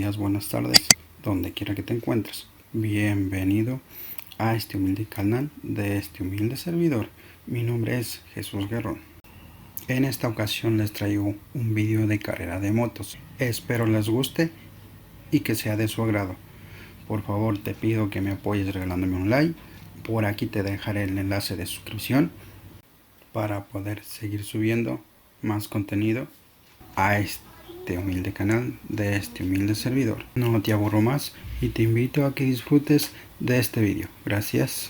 días, buenas tardes, donde quiera que te encuentres. Bienvenido a este humilde canal de este humilde servidor. Mi nombre es Jesús Guerrón. En esta ocasión les traigo un vídeo de carrera de motos. Espero les guste y que sea de su agrado. Por favor te pido que me apoyes regalándome un like. Por aquí te dejaré el enlace de suscripción para poder seguir subiendo más contenido a este humilde canal de este humilde servidor. No te aburro más y te invito a que disfrutes de este vídeo. Gracias.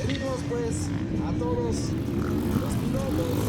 Pedimos pues a todos los pilotos